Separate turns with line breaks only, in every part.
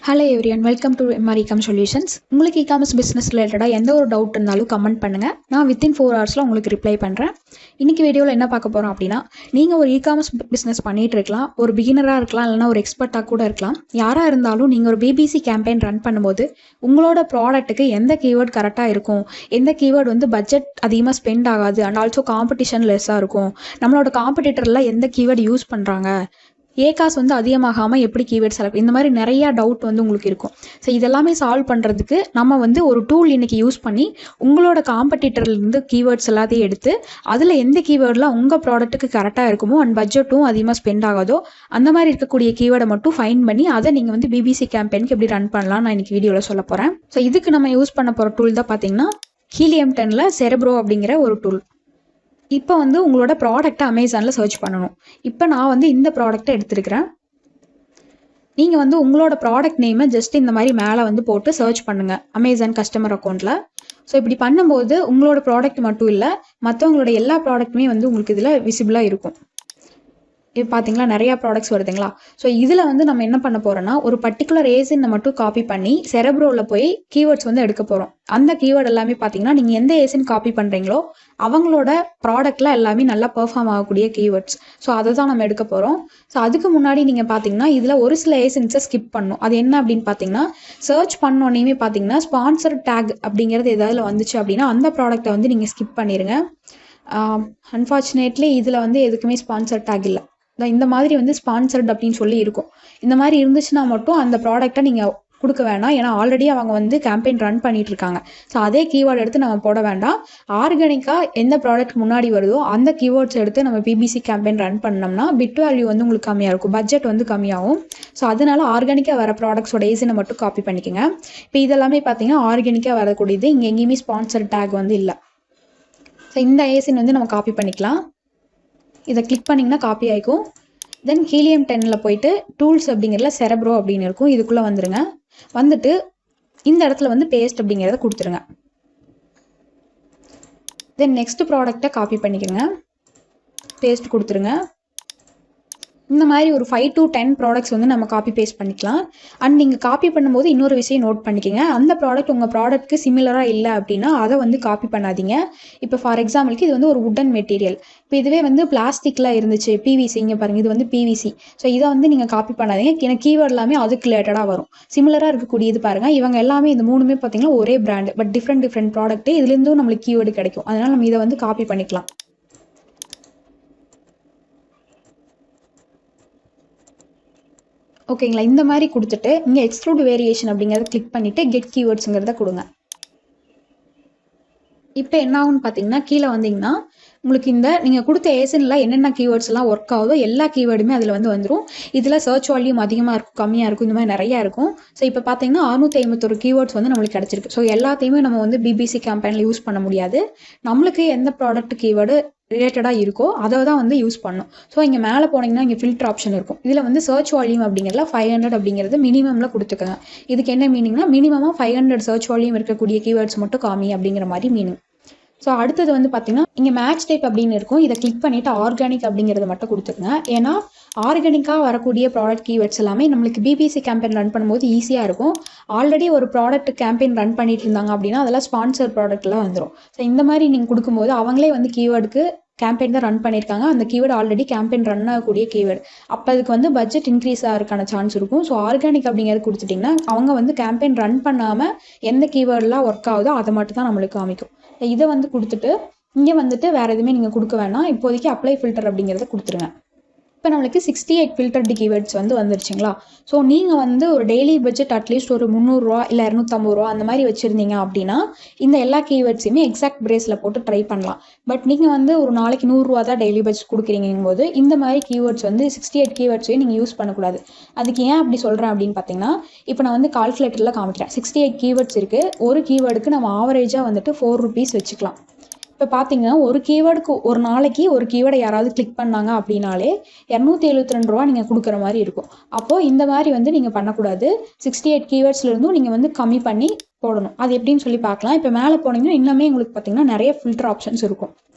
Hello everyone, welcome to MR ecom solutions. உங்களுக்கு e-commerce business ரிலேட்டடாக எந்த ஒரு டவுட் இருந்தாலும் கமெண்ட் பண்ணுங்கள். நான் வித்தின் 4 ஹவர்ஸில் உங்களுக்கு ரிப்ளை பண்ணுறேன். இன்றைக்கி வீடியோவில் என்ன பார்க்க போகிறோம் அப்படின்னா, நீங்கள் ஒரு இகாமர்ஸ் பிஸ்னஸ் பண்ணிகிட்டு இருக்கலாம், ஒரு பிகினராக இருக்கலாம், இல்லைனா ஒரு எக்ஸ்பர்ட்டாக கூட இருக்கலாம். யாராக இருந்தாலும் நீங்கள் ஒரு பிபிசி கேம்பெயின் ரன் பண்ணும்போது உங்களோட ப்ராடக்ட்டுக்கு எந்த கீவேர்ட் கரெக்டாக இருக்கும், எந்த கீவேர்டு வந்து பட்ஜெட் அதிகமாக ஸ்பெண்ட் ஆகாது அண்ட் ஆல்சோ காம்படிஷன் லெஸ்ஸாக இருக்கும், நம்மளோட காம்படிட்டரில் எந்த கீவேர்டு யூஸ் பண்ணுறாங்க, ஏகாஸ் வந்து அதிகமாகாமல் எப்படி கீவேர்ட் செலக்ட், இந்த மாதிரி நிறையா டவுட் வந்து உங்களுக்கு இருக்கும். ஸோ இதெல்லாமே சால்வ் பண்ணுறதுக்கு நம்ம வந்து ஒரு டூல் இன்றைக்கி யூஸ் பண்ணி உங்களோட காம்படிட்டர்லேருந்து கீவேர்ட்ஸ் எல்லாத்தையும் எடுத்து அதில் எந்த கீவேர்டெலாம் உங்கள் ப்ராடக்ட்டுக்கு கரெக்டாக இருக்குமோ அண்ட் பட்ஜெட்டும் அதிகமாக ஸ்பெண்ட் ஆகாதோ அந்த மாதிரி இருக்கக்கூடிய கீவேர்டை மட்டும் ஃபைன் பண்ணி அதை நீங்கள் வந்து பிபிசி கேம்பெயினுக்கு எப்படி ரன் பண்ணலாம் நான் இன்றைக்கி வீடியோவில் சொல்ல போகிறேன். ஸோ இதுக்கு நம்ம யூஸ் பண்ண போகிற டூல் தான் பார்த்தீங்கன்னா ஹீலியம் 10ல் செரெப்ரோ அப்படிங்கிற ஒரு டூல். இப்போ வந்து உங்களோட ப்ராடக்ட்டை அமேசானில் சர்ச் பண்ணணும். இப்போ நான் வந்து இந்த ப்ராடக்ட்டை எடுத்துருக்கிறேன். நீங்கள் வந்து உங்களோட ப்ராடக்ட் நேமை ஜஸ்ட் இந்த மாதிரி மேலே வந்து போட்டு சர்ச் பண்ணுங்கள் அமேசான் கஸ்டமர் அக்கௌண்ட்டில். ஸோ இப்படி பண்ணும்போது உங்களோட ப்ராடக்ட் மட்டும் இல்லை, மற்றவங்களோட எல்லா ப்ராடக்ட்டுமே வந்து உங்களுக்கு இதில் விசிபிளாக இருக்கும். இப்போ பார்த்தீங்களா நிறையா ப்ராடக்ட்ஸ் வருதுங்களா. ஸோ இதில் வந்து நம்ம என்ன பண்ண போகிறோன்னா, ஒரு பர்டிகுலர் ஏசினை மட்டும் காப்பி பண்ணி செரெப்ரோவில் போய் கீவேர்ட்ஸ் வந்து எடுக்க போகிறோம். அந்த கீவேர்டு எல்லாமே பார்த்தீங்கன்னா நீங்கள் எந்த ஏசின் காப்பி பண்ணுறீங்களோ அவங்களோட ப்ராடக்டில் எல்லாமே நல்லா பெர்ஃபார்ம் ஆகக்கூடிய கீவேர்ட்ஸ். ஸோ அதை தான் நம்ம எடுக்க போகிறோம். ஸோ அதுக்கு முன்னாடி நீங்கள் பார்த்தீங்கன்னா இதில் ஒரு சில ஏசின்ஸை ஸ்கிப் பண்ணணும். அது என்ன அப்படின்னு பார்த்தீங்கன்னா, சர்ச் பண்ணோன்னே பார்த்தீங்கன்னா ஸ்பான்சர் டேக் அப்படிங்கிறது ஏதாவது வந்துச்சு அப்படின்னா அந்த ப்ராடக்ட்டை வந்து நீங்கள் ஸ்கிப் பண்ணிடுங்க. அன்ஃபார்ச்சுனேட்லி இதில் வந்து எதுக்குமே ஸ்பான்சர் டேக் இல்லை. இந்த மாதிரி வந்து ஸ்பான்சர்ட் அப்படின்னு சொல்லி இருக்கும். இந்த மாதிரி இருந்துச்சுன்னா மட்டும் அந்த ப்ராடக்டை நீங்கள் கொடுக்க வேண்டாம். ஏன்னா ஆல்ரெடி அவங்க வந்து கேம்பெயின் ரன் பண்ணிட்டு இருக்காங்க. ஸோ அதே கீவேர்டு எடுத்து நம்ம போட வேண்டாம். ஆர்கானிக்காக எந்த ப்ராடக்ட் முன்னாடி வருதோ அந்த கீவேர்ட்ஸ் எடுத்து நம்ம பிபிசி கேம்பெயின் ரன் பண்ணோம்னா பிட் வேல்யூ வந்து உங்களுக்கு கம்மியாக இருக்கும், பட்ஜெட் வந்து கம்மியாகும். ஸோ அதனால ஆர்கானிக்காக வர ப்ராடக்ட்ஸோட ஏசினை மட்டும் காப்பி பண்ணிக்கோங்க. இப்போ இதெல்லாமே பார்த்தீங்கன்னா ஆர்கானிக்காக வரக்கூடியது, இங்கே எங்கேயுமே ஸ்பான்சர் டேக் வந்து இல்லை. ஸோ இந்த ஏசின் வந்து நம்ம காப்பி பண்ணிக்கலாம். இதை கிளிக் பண்ணிங்கன்னா காப்பி ஆகிக்கும். தென் ஹீலியம் 10ல் போயிட்டு டூல்ஸ் அப்படிங்கிறதுல செரெப்ரோ அப்படின்னு இருக்கும், இதுக்குள்ளே வந்துடுங்க. வந்துட்டு இந்த இடத்துல வந்து பேஸ்ட் அப்படிங்கிறத கொடுத்துருங்க. தென் நெக்ஸ்ட் ப்ராடக்டை காப்பி பண்ணிக்கோங்க, பேஸ்ட் கொடுத்துருங்க. இந்த மாதிரி ஒரு 5 to 10 ப்ராடக்ட்ஸ் வந்து நம்ம காப்பி பேஸ்ட் பண்ணிக்கலாம். அண்ட் நீங்கள் காப்பி பண்ணும்போது இன்னொரு விஷயம் நோட் பண்ணிக்கோங்க, அந்த ப்ராடக்ட் உங்கள் ப்ராடக்ட்க்கு சிமிலராக இல்லை அப்படின்னா அதை வந்து காப்பி பண்ணாதீங்க. இப்போ ஃபார் எக்ஸாம்பிளுக்கு இது வந்து ஒரு வுடன் மெட்டீரியல். இப்போ இதுவே வந்து பிளாஸ்டிக்கில் இருந்துச்சு, பிவிசி, இங்கே பாருங்கள் இது வந்து பிவிசி. ஸோ இதை வந்து நீங்கள் காப்பி பண்ணாதீங்க, ஏன்னா கீவேர்ட் எல்லாமே அதுக்கு ரிலேட்டடாக வரும். சிமிலராக இருக்கக்கூடிய இது பாருங்கள், இவங்க எல்லாமே இந்த மூணுமே பார்த்தீங்கன்னா ஒரே பிராண்டு, பட் டிஃப்ரெண்ட் ப்ராடக்ட்டு, இதுலேருந்தும் நம்மளுக்கு கீவேர்டு கிடைக்கும். அதனால் நம்ம இதை வந்து காப்பி பண்ணிக்கலாம். ஓகேங்களா. இந்த மாதிரி கொடுத்துட்டு இங்கே எக்ஸ்க்ளூட் வேரியேஷன் அப்படிங்கிறத கிளிக் பண்ணிவிட்டு கெட் கீவேர்ட்ஸுங்கிறத கொடுங்க. இப்போ என்ன ஆகும்னு பார்த்தீங்கன்னா, கீழே வந்தீங்கன்னா உங்களுக்கு இந்த நீங்கள் கொடுத்த ஏசனில் என்னென்ன கீவேர்ட்ஸ் எல்லாம் ஒர்க் ஆகுதோ எல்லா கீவேர்டுமே அதில் வந்து வந்துடும். இதில் சர்ச் வால்யூம் அதிகமாக இருக்கும், கம்மியாக இருக்கும், இந்த மாதிரி நிறையா இருக்கும். ஸோ இப்போ பார்த்தீங்கன்னா 651 கீவேர்ட்ஸ் வந்து நம்மளுக்கு கிடச்சிருக்கு. ஸோ எல்லாத்தையுமே நம்ம வந்து பிபிசி கேம்பெயினில் யூஸ் பண்ண முடியாது. நம்மளுக்கு எந்த ப்ராடக்ட் கீவேர்டு ரிலேட்டடாக இருக்கோ அதை தான் வந்து யூஸ் பண்ணணும். ஸோ இங்கே மேலே போனீங்கன்னா இங்கே ஃபில்டர் ஆப்ஷன் இருக்கும். இதில் வந்து சர்ச் வால்யூம் அப்படிங்கிறதுல 500 அப்படிங்கிறது மினிமமில் கொடுத்துக்கோங்க. இதுக்கு என்ன மீனிங்னா, மினிமமாக 500 சர்ச் வால்யூம் இருக்கக்கூடிய கீவேர்ட்ஸ் மட்டும் காமி அப்படிங்கிற மாதிரி மீனிங். ஸோ அடுத்தது வந்து பார்த்தீங்கன்னா இங்கே மேட்ச் டைப் அப்படின்னு இருக்கும், இதை கிளிக் பண்ணிவிட்டு ஆர்கானிக் அப்படிங்கிறத மட்டும் கொடுத்துருங்க. ஏன்னா ஆர்கானிக்காக வரக்கூடிய ப்ராடக்ட் கீவேர்ட்ஸ் எல்லாமே நம்மளுக்கு பிபிசி கேம்பெயின் ரன் பண்ணும்போது ஈஸியாக இருக்கும். ஆல்ரெடி ஒரு ப்ராடக்ட் கேம்பெயின் ரன் பண்ணிட்டு இருந்தாங்க அப்படின்னா அதெல்லாம் ஸ்பான்சர் ப்ராடக்ட்லாம் வந்துடும். ஸோ இந்த மாதிரி நீங்கள் கொடுக்கும்போது அவங்களே வந்து கீவேர்டுக்கு கேம்பெயின் தான் ரன் பண்ணியிருக்காங்க, அந்த கீவேர்டு ஆல்ரெடி கேம்பெயின் ரன் ஆகக்கூடிய கீவேர்டு, அப்போ அதுக்கு வந்து பட்ஜெட் இன்க்ரீஸ் ஆகிறதுக்கான சான்ஸ் இருக்கும். ஸோ ஆர்கானிக் அப்படிங்கிறது கொடுத்துட்டிங்கன்னா அவங்க வந்து கேம்பெயின் ரன் பண்ணாமல் எந்த கீவேர்டெலாம் ஒர்க் ஆகுதோ அதை மட்டும் தான் நம்மளுக்கு காமிக்கும். இதை வந்து கொடுத்துட்டு இங்கே வந்துட்டு வேறு எதுவுமே நீங்கள் கொடுக்க வேணாம். இப்போதைக்கு அப்ளை ஃபில்டர் அப்படிங்கிறத கொடுத்துருங்க. இப்போ நம்மளுக்கு 68 ஃபில்டர்டு கீவேர்ட்ஸ் வந்து வந்துருச்சுங்களா. ஸோ நீங்கள் வந்து ஒரு டெய்லி பட்ஜெட் அட்லீஸ்ட் ஒரு 300 ரூபா இல்லை 250 ரூபா அந்த மாதிரி வச்சுருந்தீங்க அப்படின்னா இந்த எல்லா கீவேர்ட்ஸையுமே எக்ஸாக்ட் பிரேஸில் போட்டு ட்ரை பண்ணலாம். பட் நீங்கள் வந்து ஒரு நாளைக்கு 100 ரூபா தான் டெய்லி பட்ஜெட் கொடுக்குறீங்கும் போது இந்த மாதிரி கீவேர்ட்ஸ் வந்து 68 கீவேர்ட்ஸையும் நீங்கள் யூஸ் பண்ணக்கூடாது. அதுக்கு ஏன் அப்படி சொல்கிறேன் அப்படின்னு பார்த்தீங்கன்னா, இப்போ நான் வந்து கால்குலேட்டரில் காமிக்கிறேன். 68 கீவேர்ட்ஸ் இருக்குது, ஒரு கீவேர்டுக்கு நம்ம ஆவரேஜாக வந்துட்டு 4 rupees வச்சுக்கலாம். இப்போ பார்த்தீங்கன்னா ஒரு கீவேர்டுக்கு ஒரு நாளைக்கு ஒரு கீவேர்டை யாராவது கிளிக் பண்ணாங்க அப்படின்னாலே 272 ரூபா நீங்கள் கொடுக்குற மாதிரி இருக்கும். அப்போது இந்த மாதிரி வந்து நீங்கள் பண்ணக்கூடாது. 68 கீவேர்ட்ஸ்லேருந்தும் நீங்கள் வந்து கம்மி பண்ணி போடணும். அது எப்படின்னு சொல்லி பார்க்கலாம். இப்போ மேலே போனீங்கன்னா இன்னுமே உங்களுக்கு பார்த்தீங்கன்னா நிறைய ஃபில்டர் ஆப்ஷன்ஸ் இருக்கும்.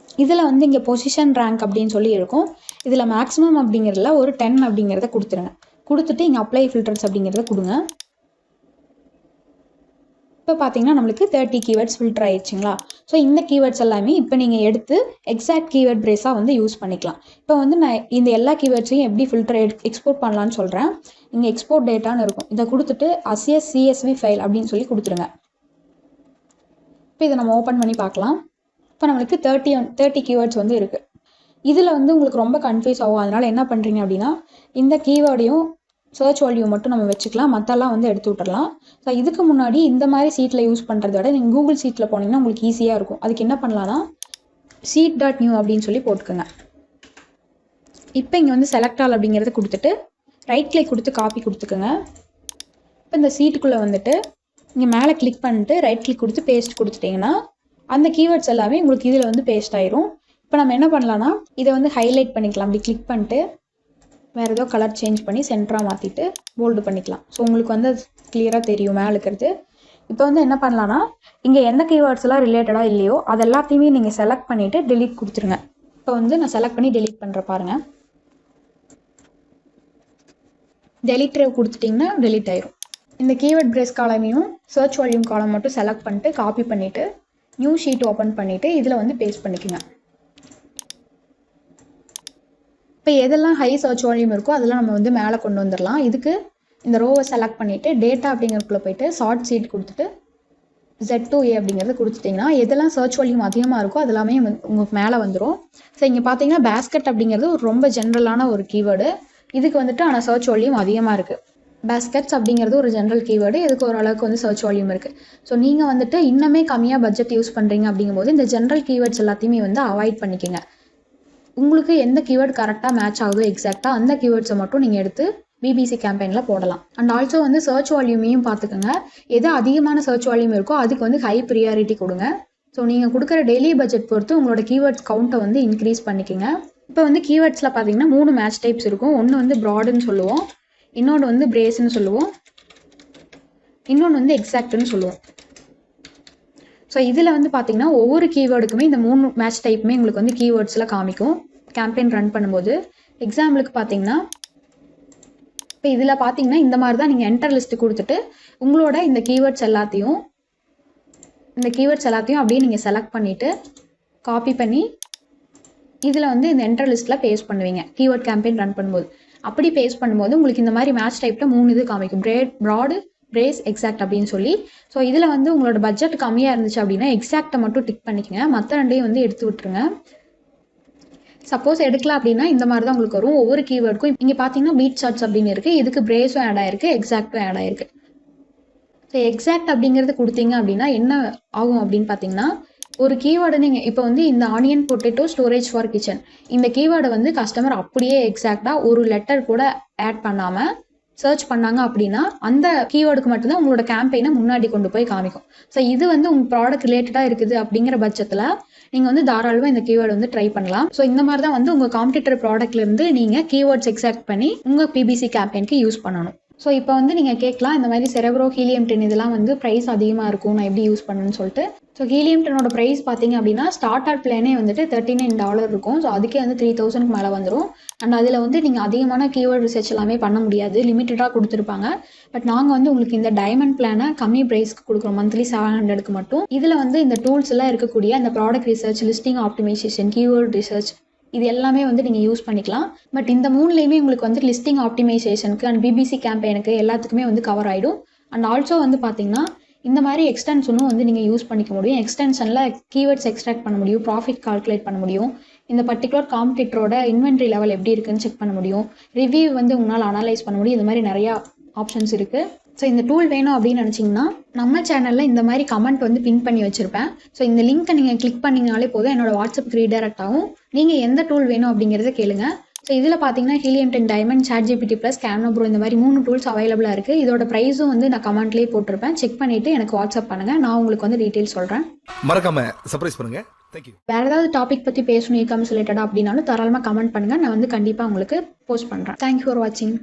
இதில் வந்து இங்கே பொசிஷன் ரேங்க் அப்படின்னு சொல்லி இருக்கும். இதில் மேக்ஸிமம் அப்படிங்கிறதுல ஒரு 10 அப்படிங்கிறத கொடுத்துருங்க. கொடுத்துட்டு இங்கே அப்ளை ஃபில்டர்ஸ் அப்படிங்கிறத கொடுங்க. இப்போ பார்த்தீங்கன்னா நம்மளுக்கு 30 கீவேர்ட்ஸ் ஃபில்டர் ஆயிடுச்சுங்களா. ஸோ இந்த கீவேர்ட்ஸ் எல்லாமே இப்போ நீங்கள் எடுத்து எக்ஸாக்ட் கீவேர்ட் பிரேஸாக வந்து யூஸ் பண்ணிக்கலாம். இப்போ வந்து நான் இந்த எல்லா கீவேர்ட்ஸையும் எப்படி ஃபில்டர் எக்ஸ்போர்ட் பண்ணலான்னு சொல்கிறேன். இங்கே எக்ஸ்போர்ட் டேட்டான்னு இருக்கும், இதை கொடுத்துட்டு அசிஎஸ் சிஎஸ்வி ஃபைல் அப்படின்னு சொல்லி கொடுத்துருங்க. இப்போ இதை நம்ம ஓப்பன் பண்ணி பார்க்கலாம். இப்போ நம்மளுக்கு 30 கீவேர்ட்ஸ் வந்து இருக்குது. இதில் வந்து உங்களுக்கு ரொம்ப கன்ஃபியூஸ் ஆகும். அதனால் என்ன பண்ணுறீங்க அப்படின்னா இந்த கீவேர்டையும் சர்ச் வால்யூம் மட்டும் நம்ம வச்சுக்கலாம், மற்றெல்லாம் வந்து எடுத்து விட்டுறலாம். ஸோ இதுக்கு முன்னாடி இந்த மாதிரி சீட்டில் யூஸ் பண்ணுறத விட நீங்கள் கூகுள் சீட்டில் போனீங்கன்னா உங்களுக்கு ஈஸியாக இருக்கும். அதுக்கு என்ன பண்ணலான்னா sheet.new அப்படின்னு சொல்லி போட்டுக்கோங்க. இப்போ இங்கே வந்து செலக்ட் ஆல் அப்படிங்கிறத கொடுத்துட்டு ரைட் கிளிக் கொடுத்து காப்பி கொடுத்துக்கோங்க. இப்போ இந்த சீட்டுக்குள்ளே வந்துட்டு இங்கே மேலே கிளிக் பண்ணிட்டு ரைட் கிளிக் கொடுத்து பேஸ்ட் கொடுத்துட்டிங்கன்னா அந்த கீவேர்ட்ஸ் எல்லாமே உங்களுக்கு இதில் வந்து பேஸ்ட் ஆயிரும். இப்போ நம்ம என்ன பண்ணலான்னா இதை வந்து ஹைலைட் பண்ணிக்கலாம். அப்படி கிளிக் பண்ணிட்டு வேறு ஏதோ கலர் சேஞ்ச் பண்ணி சென்டராக மாற்றிட்டு போல்டு பண்ணிக்கலாம். ஸோ உங்களுக்கு வந்து கிளியராக தெரியும் மேலே இருக்கிறது. இப்போ வந்து என்ன பண்ணலான்னா இங்கே எந்த கீவேர்ட்ஸ்லாம் ரிலேட்டடாக இல்லையோ அது எல்லாத்தையுமே நீங்கள் செலக்ட் பண்ணிவிட்டு டெலீட் கொடுத்துருங்க. இப்போ வந்து நான் செலக்ட் பண்ணி டெலீட் பண்ணுற பாருங்கள். டெலீட் கொடுத்துட்டிங்கன்னா டெலீட் ஆயிரும். இந்த கீவேர்ட் பிரேஸ் காலமையும் சர்ச் வால்யூம் காலம் மட்டும் செலக்ட் பண்ணிட்டு காப்பி பண்ணிவிட்டு நியூ ஷீட் ஓப்பன் பண்ணிவிட்டு இதில் வந்து பேஸ்ட் பண்ணிக்கோங்க. இப்போ எதெல்லாம் ஹை சர்ச் வால்யூம் இருக்கோ அதெல்லாம் நம்ம வந்து மேலே கொண்டு வந்துடலாம். இதுக்கு இந்த ரோவை செலக்ட் பண்ணிவிட்டு டேட்டா அப்படிங்கிறதுக்குள்ளே போய்ட்டு ஷார்ட் சீட் கொடுத்துட்டு Z2A அப்படிங்கிறது கொடுத்துட்டிங்கன்னா எதெல்லாம் சர்ச் வால்யூம் அதிகமாக இருக்கோ அதெல்லாமே உங்களுக்கு மேலே வந்துடும். ஸோ இங்கே பார்த்தீங்கன்னா பேஸ்கெட் அப்படிங்கிறது ஒரு ரொம்ப ஜென்ரலான ஒரு கீவேர்டு. இதுக்கு வந்துட்டு ஆனால் சர்ச் வால்யூம் அதிகமாக இருக்குது. பேஸ்கெட்ஸ் அப்படிங்கிறது ஒரு ஜென்ரல் கீவேர்டு, இதுக்கு ஓரளவுக்கு வந்து சர்ச் வால்யூம் இருக்குது. ஸோ நீங்கள் வந்துட்டு இன்னமே கம்மியாக பட்ஜெட் யூஸ் பண்ணுறீங்க அப்படிங்கும்போது இந்த ஜென்ரல் கீவேர்ட்ஸ் எல்லாத்தையுமே வந்து அவாய்ட் பண்ணிக்கோங்க. உங்களுக்கு எந்த கீவேர்டு கரெக்டாக மேட்ச் ஆகுதோ எக்ஸாக்டாக அந்த கீவேர்ட்ஸை மட்டும் நீங்கள் எடுத்து பிபிசி கேம்பெயினில் போடலாம். அண்ட் ஆல்சோ வந்து சர்ச் வால்யூமையும் பார்த்துக்கோங்க. எது அதிகமான சர்ச் வால்யூம் இருக்கோ அதுக்கு வந்து ஹை ப்ரியாரிட்டி கொடுங்க. ஸோ நீங்கள் கொடுக்குற டெய்லி பட்ஜெட் பொறுத்து உங்களோட கீவேர்ட்ஸ் கவுண்ட்டை வந்து இன்க்ரீஸ் பண்ணிக்கோங்க. இப்போ வந்து கீவேர்ட்ஸில் பார்த்தீங்கன்னா 3 மேட்ச் டைப்ஸ் இருக்கும். ஒன்று வந்து ப்ராடுன்னு சொல்லுவோம், இன்னொன்று வந்து பிரேஸ்ன்னு சொல்லுவோம், இன்னொன்று வந்து எக்ஸாக்ட்னு சொல்லுவோம். ஸோ இதில் வந்து பார்த்தீங்கன்னா ஒவ்வொரு கீவேர்டுக்குமே இந்த 3 மேட்ச் டைப்புமே உங்களுக்கு வந்து கீவேர்ட்ஸில் காமிக்கும் கேம்பெயின் ரன் பண்ணும்போது. எக்ஸாம்பிளுக்கு பார்த்தீங்கன்னா இப்போ இதில் பார்த்தீங்கன்னா இந்த மாதிரி தான் நீங்கள் என்டர் லிஸ்ட்டு கொடுத்துட்டு உங்களோட இந்த கீவேர்ட்ஸ் எல்லாத்தையும் அப்படியே நீங்கள் செலக்ட் பண்ணிவிட்டு காப்பி பண்ணி இதில் வந்து இந்த என்டர் லிஸ்ட்டில் பேஸ்ட் பண்ணுவீங்க கீவேர்ட் கேம்பெயின் ரன் பண்ணும்போது. அப்படி பேஸ்ட் பண்ணும்போது உங்களுக்கு இந்த மாதிரி மேட்ச் டைப்பில் 3 இது காமிக்கும், ப்ராடு, பிரேஸ், எக்ஸாக்ட் அப்படின்னு சொல்லி. ஸோ இதில் வந்து உங்களோட பட்ஜெட் கம்மியாக இருந்துச்சு அப்படின்னா எக்ஸாக்டை மட்டும் டிக் பண்ணிக்கோங்க, மற்ற ரெண்டையும் வந்து எடுத்து விட்டுருங்க. சப்போஸ் எடுக்கலாம் அப்படின்னா இந்த மாதிரி தான் உங்களுக்கு வரும் ஒவ்வொரு கீவேர்டுக்கும். இங்கே பார்த்தீங்கன்னா பீட் சார்ட்ஸ் அப்படின்னு இருக்குது, இதுக்கு பிரேஸும் ஆட் ஆயிருக்கு, எக்ஸாக்டும் ஆட் ஆயிருக்கு. ஸோ எக்ஸாக்ட் அப்படிங்கிறது கொடுத்தீங்க அப்படின்னா என்ன ஆகும் அப்படின்னு பார்த்தீங்கன்னா ஒரு கீவேர்டு நீங்கள் இப்போ வந்து இந்த onion potato storage for kitchen இந்த கீவேர்டை வந்து கஸ்டமர் அப்படியே எக்ஸாக்டாக ஒரு லெட்டர் கூட ஆட் பண்ணாமல் சர்ச் பண்ணாங்க அப்படின்னா அந்த கீவேர்டுக்கு மட்டும்தான் உங்களோட கேம்பெயினை முன்னாடி கொண்டு போய் காமிக்கும். ஸோ இது வந்து உங்கள் ப்ராடக்ட் ரிலேட்டடாக இருக்குது அப்படிங்கிற பட்சத்தில் நீங்கள் வந்து தாராளமாக இந்த கீவேர்டு வந்து ட்ரை பண்ணலாம். ஸோ இந்த மாதிரி தான் வந்து உங்கள் காம்படிட்டர் ப்ராடக்ட்லேருந்து நீங்கள் கீவேர்ட்ஸ் எக்ஸாக்ட் பண்ணி உங்கள் பிபிசி கேம்பெயினுக்கு யூஸ் பண்ணணும். ஸோ இப்போ வந்து நீங்கள் கேட்கலாம் இந்த மாதிரி செரப்ரோ, ஹீலியம் 10 இதெல்லாம் வந்து ப்ரைஸ் அதிகமாக இருக்கும், நான் எப்படி யூஸ் பண்ணணும்னு சொல்லிட்டு. ஸோ ஹீலியம் 10ஓட ப்ரைஸ் பார்த்தீங்க அப்படின்னா ஸ்டார்டர் பிளானே வந்துட்டு $39 இருக்கும். ஸோ அதுக்கே வந்து 3000க்கு மேலே வந்துடும். அண்ட் அதில் வந்து நீங்கள் அதிகமான கீவேர்ட் ரிசர்ச் எல்லாமே பண்ண முடியாது, லிமிட்டடாக கொடுத்துருப்பாங்க. பட் நாங்கள் வந்து உங்களுக்கு இந்த டைமண்ட் பிளானை கம்மி ப்ரைஸ்க்கு கொடுக்குறோம், மந்த்லி 700க்கு மட்டும். இதில் வந்து இந்த டூல்ஸ் எல்லாம் இருக்கக்கூடிய இந்த product research, listing optimisation, keyword research இது எல்லாமே வந்து நீங்கள் யூஸ் பண்ணிக்கலாம். பட் இந்த 3லேயுமே உங்களுக்கு வந்து லிஸ்டிங் ஆப்டிமைசேஷனுக்கு அண்ட் பிபிசி கேம்பெயினுக்கு எல்லாத்துக்குமே வந்து கவர் ஆகிடும். அண்ட் ஆல்சோ வந்து பார்த்தீங்கன்னா இந்த மாதிரி எக்ஸ்டென்ஷனும் வந்து நீங்கள் யூஸ் பண்ணிக்க முடியும். எக்ஸ்டென்ஷனில் கீவேர்ட்ஸ் எக்ஸ்ட்ராக்ட் பண்ண முடியும், ப்ராஃபிட் கால்குலேட் பண்ண முடியும், இந்த பர்டிகுலர் காம்படிட்டரோட இன்வென்ட்ரி லெவல் எப்படி இருக்குன்னு செக் பண்ண முடியும், ரிவ்யூ வந்து உங்களால் அனலைஸ் பண்ண முடியும். இந்த மாதிரி நிறையா ஆப்ஷன்ஸ் இருக்குது. ஸோ இந்த டூல் வேணும் அப்படின்னு நினச்சிங்கன்னா நம்ம சேனலில் இந்த மாதிரி கமெண்ட் வந்து பின் பண்ணி வச்சுருப்பேன். ஸோ இந்த லிங்க்கை நீங்கள் கிளிக் பண்ணிங்கனாலே போதும் என்னோட வாட்ஸ்அப்புக்கு ரீடைரக்ட் ஆகும். நீங்கள் எந்த டூல் வேணும் அப்படிங்கிறத கேளுங்க. ஸோ இதில் பார்த்தீங்கன்னா ஹீலியம் 10 டைமண்ட், ChatGPT ப்ளஸ், கேனோப்ரோ இந்த மாதிரி 3 டூல்ஸ் அவைலபிளாக இருக்குது. இதோட ப்ரைஸும் வந்து நான் கமெண்ட்லேயே போட்டிருப்பேன், செக் பண்ணிவிட்டு எனக்கு வாட்ஸ்அப் பண்ணுங்கள், நான் உங்களுக்கு வந்து டீட்டெயில் சொல்கிறேன்.
மறக்காம சர்ப்ரைஸ் பண்ணுங்க. தேங்க்யூ.
வேறு ஏதாவது டாபிக் பற்றி பேசணும் இ-காமர்ஸ் ரிலேட்டடாக அப்படின்னாலும் தாராளமாக கமெண்ட் பண்ணுங்கள், நான் வந்து கண்டிப்பாக உங்களுக்கு போஸ்ட் பண்ணுறேன். தேங்க்யூ ஃபார் வாட்சிங்.